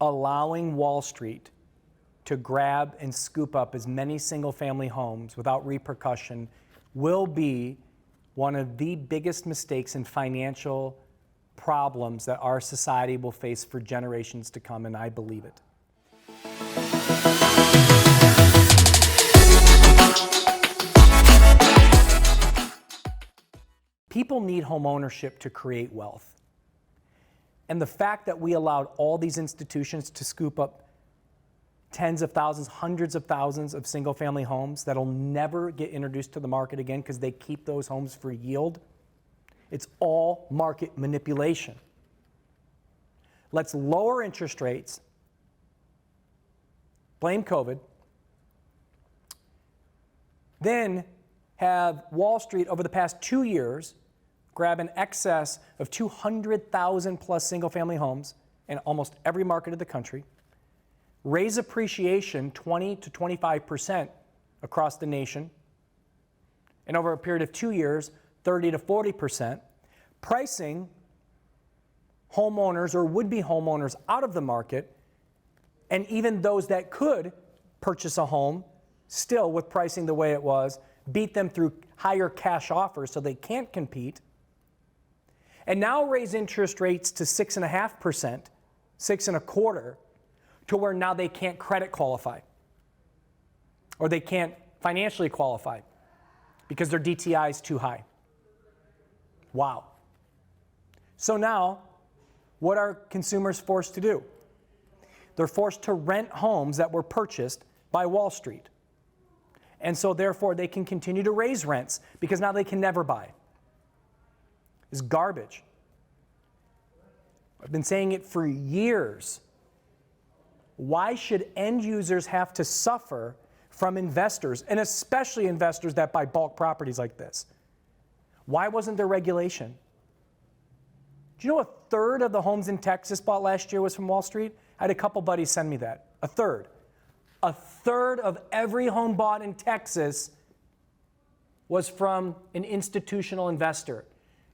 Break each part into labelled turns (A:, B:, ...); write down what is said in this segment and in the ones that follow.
A: allowing Wall Street to grab and scoop up as many single-family homes without repercussion will be one of the biggest mistakes and financial problems that our society will face for generations to come, and I believe it. People need home ownership to create wealth. And the fact that we allowed all these institutions to scoop up tens of thousands, hundreds of thousands of single-family homes that'll never get introduced to the market again because they keep those homes for yield, it's all market manipulation. Let's lower interest rates, blame COVID, then have Wall Street over the past 2 years grab an excess of 200,000 plus single-family homes in almost every market of the country, raise appreciation 20 to 25% across the nation, and over a period of 2 years, 30 to 40%, pricing homeowners or would-be homeowners out of the market, and even those that could purchase a home, still with pricing the way it was, beat them through higher cash offers so they can't compete, and now raise interest rates to 6.5%, 6.25%, to where now they can't credit qualify or they can't financially qualify because their DTI is too high. Wow. So now, what are consumers forced to do? They're forced to rent homes that were purchased by Wall Street. And so therefore they can continue to raise rents because now they can never buy. It's garbage. I've been saying it for years. Why should end users have to suffer from investors, and especially investors that buy bulk properties like this? Why wasn't there regulation? Do you know 1/3 of the homes in Texas bought last year was from Wall Street? I had a couple buddies send me that. 1/3. 1/3 of every home bought in Texas was from an institutional investor.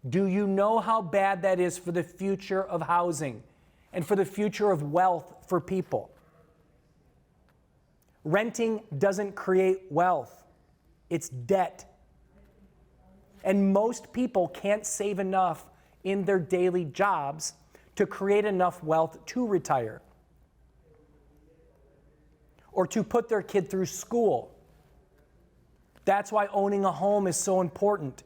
A: Do you know how bad that is for the future of housing and for the future of wealth for people? Renting doesn't create wealth. It's debt. And most people can't save enough in their daily jobs to create enough wealth to retire or to put their kid through school. That's why owning a home is so important,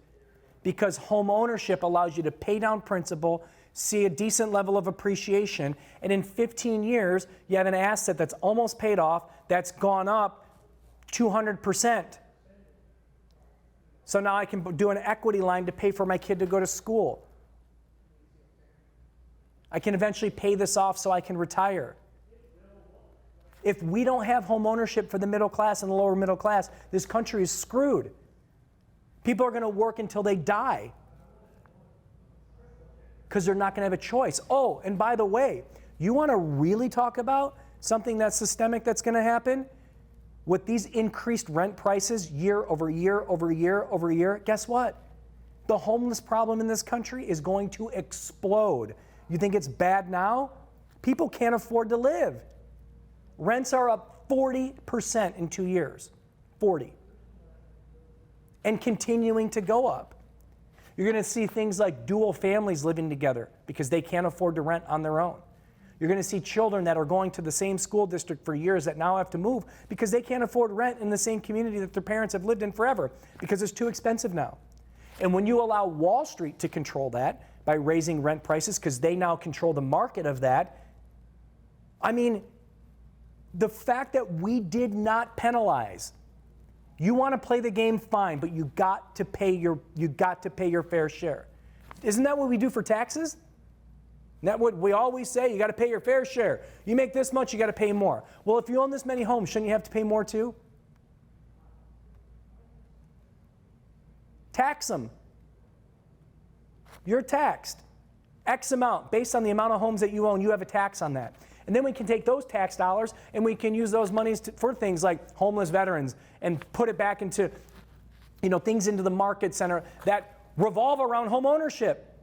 A: because home ownership allows you to pay down principal, see a decent level of appreciation, and in 15 years, you have an asset that's almost paid off, that's gone up 200%. So now I can do an equity line to pay for my kid to go to school. I can eventually pay this off so I can retire. If we don't have home ownership for the middle class and the lower middle class, this country is screwed. People are going to work until they die because they're not going to have a choice. Oh, and by the way, you want to really talk about something that's systemic that's going to happen? With these increased rent prices year over year over year over year, guess what? The homeless problem in this country is going to explode. You think it's bad now? People can't afford to live. Rents are up 40% in 2 years. 40. And continuing to go up. You're going to see things like dual families living together because they can't afford to rent on their own. You're going to see children that are going to the same school district for years that now have to move because they can't afford rent in the same community that their parents have lived in forever because it's too expensive now. And when you allow Wall Street to control that by raising rent prices because they now control the market of that, I mean, the fact that we did not penalize, you want to play the game, fine, but you got to pay your fair share. Isn't that what we do for taxes? Isn't that what we always say? You got to pay your fair share. You make this much, you got to pay more. Well, if you own this many homes, shouldn't you have to pay more too? Tax them. You're taxed. X amount. Based on the amount of homes that you own, you have a tax on that. And then we can take those tax dollars and we can use those monies for things like homeless veterans and put it back into, things into the market center that revolve around home ownership.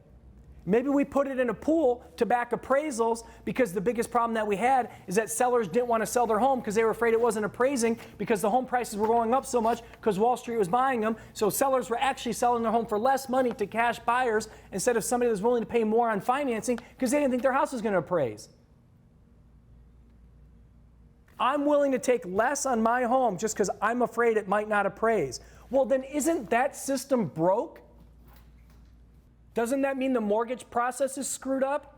A: Maybe we put it in a pool to back appraisals, because the biggest problem that we had is that sellers didn't want to sell their home because they were afraid it wasn't appraising, because the home prices were going up so much because Wall Street was buying them. So sellers were actually selling their home for less money to cash buyers instead of somebody that was willing to pay more on financing because they didn't think their house was going to appraise. I'm willing to take less on my home just because I'm afraid it might not appraise. Well, then isn't that system broke? Doesn't that mean the mortgage process is screwed up?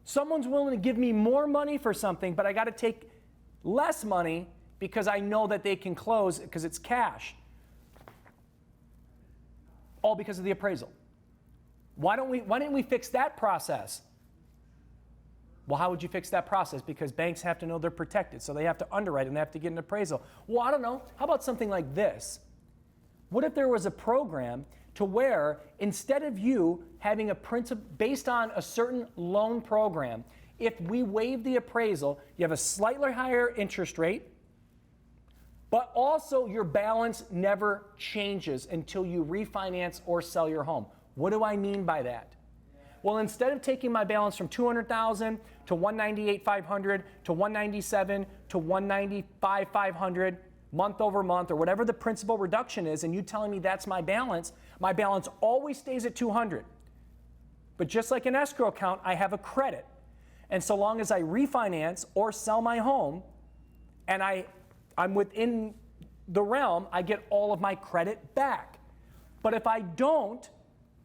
A: Someone's willing to give me more money for something, but I got to take less money because I know that they can close because it's cash. All because of the appraisal. Why didn't we fix that process? Well, how would you fix that process? Because banks have to know they're protected, so they have to underwrite and they have to get an appraisal. Well, I don't know. How about something like this? What if there was a program to where instead of you having a principal based on a certain loan program, if we waive the appraisal, you have a slightly higher interest rate, but also your balance never changes until you refinance or sell your home. What do I mean by that? Well, instead of taking my balance from $200,000 to $198,500 to $197,000 to $195,500 month over month, or whatever the principal reduction is, and you telling me that's my balance always stays at $200. But just like an escrow account, I have a credit. And so long as I refinance or sell my home and I'm within the realm, I get all of my credit back. But if I don't,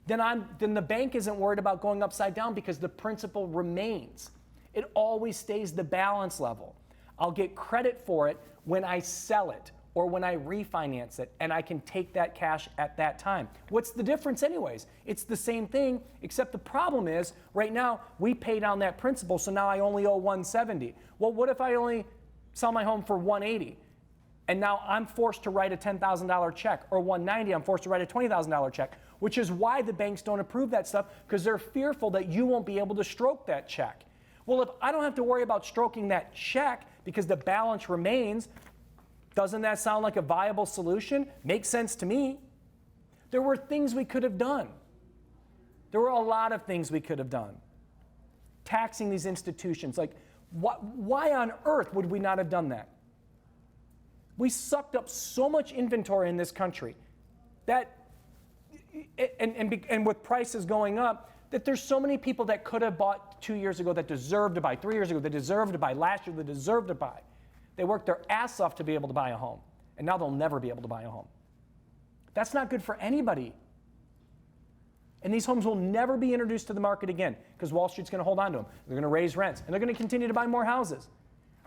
A: then the bank isn't worried about going upside down because the principal remains. It always stays the balance level. I'll get credit for it when I sell it or when I refinance it, and I can take that cash at that time. What's the difference anyways? It's the same thing, except the problem is right now we pay down that principal, so now I only owe $170. Well, what if I only sell my home for $180? And now I'm forced to write a $10,000 check, or $190, I'm forced to write a $20,000 check, which is why the banks don't approve that stuff, because they're fearful that you won't be able to stroke that check. Well, if I don't have to worry about stroking that check because the balance remains, doesn't that sound like a viable solution? Makes sense to me. There were things we could have done. There were a lot of things we could have done. Taxing these institutions, like why on earth would we not have done that? We sucked up so much inventory in this country that, and with prices going up, that there's so many people that could have bought 2 years ago that deserve to buy, 3 years ago that deserve to buy, last year that deserve to buy. They worked their ass off to be able to buy a home, and now they'll never be able to buy a home. That's not good for anybody. And these homes will never be introduced to the market again because Wall Street's going to hold on to them. They're going to raise rents, and they're going to continue to buy more houses.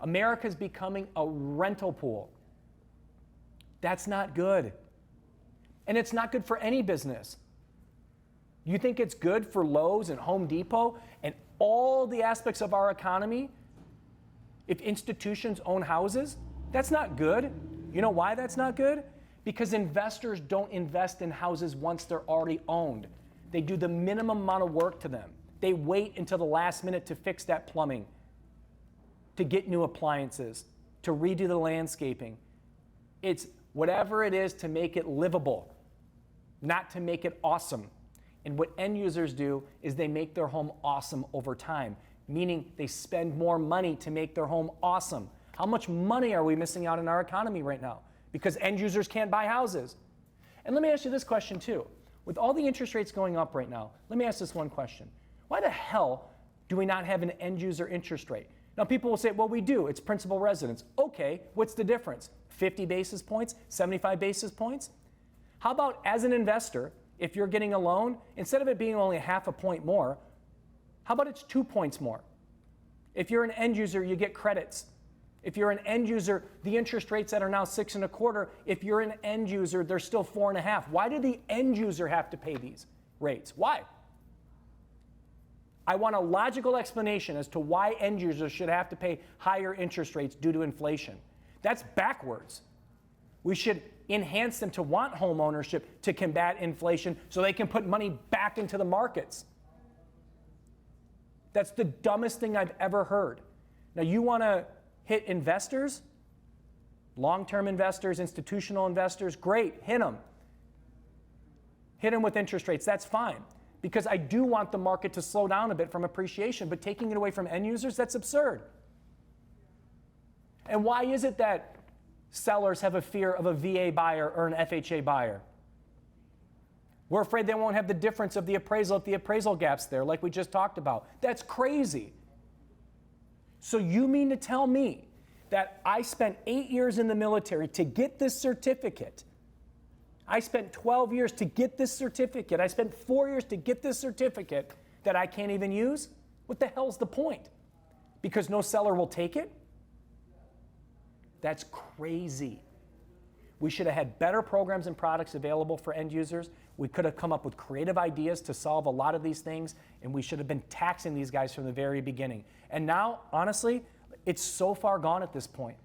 A: America's becoming a rental pool. That's not good. And it's not good for any business. You think it's good for Lowe's and Home Depot and all the aspects of our economy if institutions own houses? That's not good. You know why that's not good? Because investors don't invest in houses once they're already owned. They do the minimum amount of work to them. They wait until the last minute to fix that plumbing, to get new appliances, to redo the landscaping. It's whatever it is to make it livable, not to make it awesome. And what end users do is they make their home awesome over time, meaning they spend more money to make their home awesome. How much money are we missing out in our economy right now? Because end users can't buy houses. And let me ask you this question too. With all the interest rates going up right now, let me ask this one question. Why the hell do we not have an end user interest rate? Now people will say, well, we do, it's principal residence. Okay, what's the difference? 50 basis points, 75 basis points? How about as an investor, if you're getting a loan, instead of it being only half a point more, how about it's 2 points more? If you're an end user, you get credits. If you're an end user, the interest rates that are now 6.25%, if you're an end user, they're still 4.5%. Why do the end user have to pay these rates? Why? I want a logical explanation as to why end users should have to pay higher interest rates due to inflation. That's backwards. We should enhance them to want home ownership to combat inflation so they can put money back into the markets. That's the dumbest thing I've ever heard. Now you want to hit investors, long-term investors, institutional investors, great, hit them. Hit them with interest rates, that's fine. because I do want the market to slow down a bit from appreciation, but taking it away from end users, that's absurd. And why is it that sellers have a fear of a VA buyer or an FHA buyer? We're afraid they won't have the difference of the appraisal if the appraisal gap's there, like we just talked about. That's crazy. So you mean to tell me that I spent 8 years in the military to get this certificate? I spent 12 years to get this certificate. I spent 4 years to get this certificate that I can't even use? What the hell's the point? Because no seller will take it? That's crazy. We should have had better programs and products available for end users. We could have come up with creative ideas to solve a lot of these things, and we should have been taxing these guys from the very beginning. And now, honestly, it's so far gone at this point.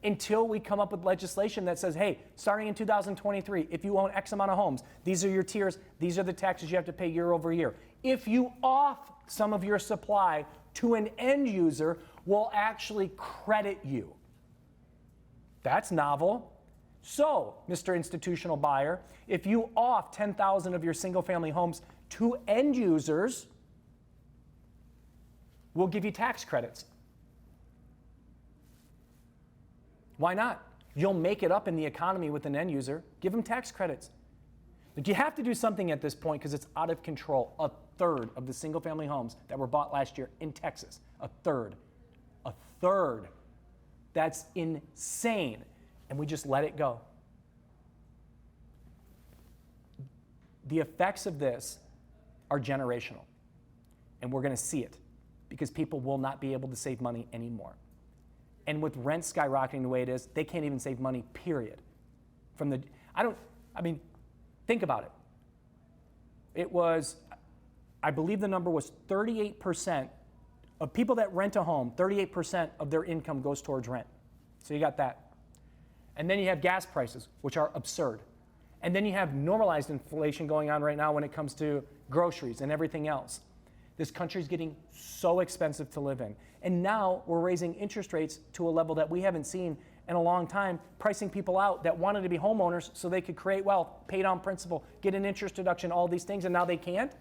A: Until we come up with legislation that says, hey, starting in 2023, if you own X amount of homes, these are your tiers, these are the taxes you have to pay year over year. If you off some of your supply to an end user, we'll actually credit you. That's novel. So, Mr. Institutional Buyer, if you off 10,000 of your single-family homes to end users, we'll give you tax credits. Why not? You'll make it up in the economy with an end user. Give them tax credits. But you have to do something at this point because it's out of control. A third of the single-family homes that were bought last year in Texas, a third. That's insane. And we just let it go. The effects of this are generational. And we're going to see it because people will not be able to save money anymore. And with rent skyrocketing the way it is, they can't even save money, period. Think about it. It was, I believe the number was 38% of people that rent a home, 38% of their income goes towards rent. So you got that. And then you have gas prices, which are absurd. And then you have normalized inflation going on right now when it comes to groceries and everything else. This country's getting so expensive to live in. And now we're raising interest rates to a level that we haven't seen in a long time, pricing people out that wanted to be homeowners so they could create wealth, pay down principal, get an interest deduction, all these things, and now they can't.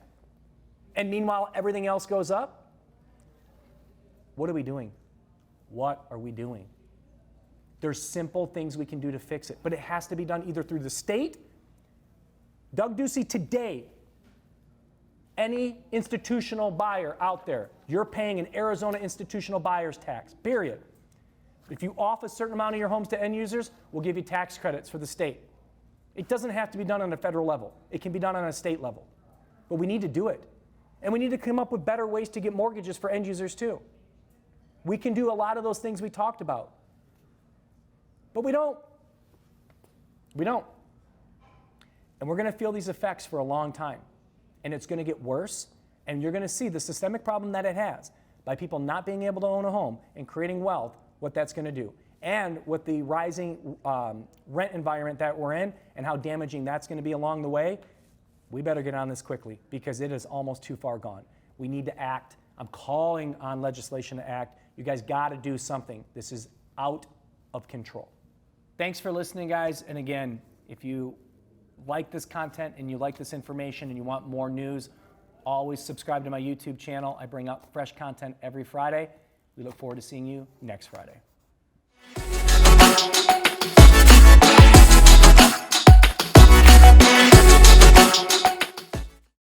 A: And meanwhile, everything else goes up. What are we doing? What are we doing? There's simple things we can do to fix it, but it has to be done either through the state. Doug Ducey, today, any institutional buyer out there, you're paying an Arizona institutional buyer's tax, period. If you off a certain amount of your homes to end users, we'll give you tax credits for the state. It doesn't have to be done on a federal level. It can be done on a state level. But we need to do it. And we need to come up with better ways to get mortgages for end users too. We can do a lot of those things we talked about. But we don't. We don't. And we're going to feel these effects for a long time. And it's going to get worse. And you're going to see the systemic problem that it has by people not being able to own a home and creating wealth, what that's going to do. And with the rising rent environment that we're in and how damaging that's going to be along the way, we better get on this quickly because it is almost too far gone. We need to act. I'm calling on legislation to act. You guys got to do something. This is out of control. Thanks for listening, guys. And again, if you like this content and you like this information and you want more news, always subscribe to my YouTube channel. I bring out fresh content every Friday. We look forward to seeing you next Friday.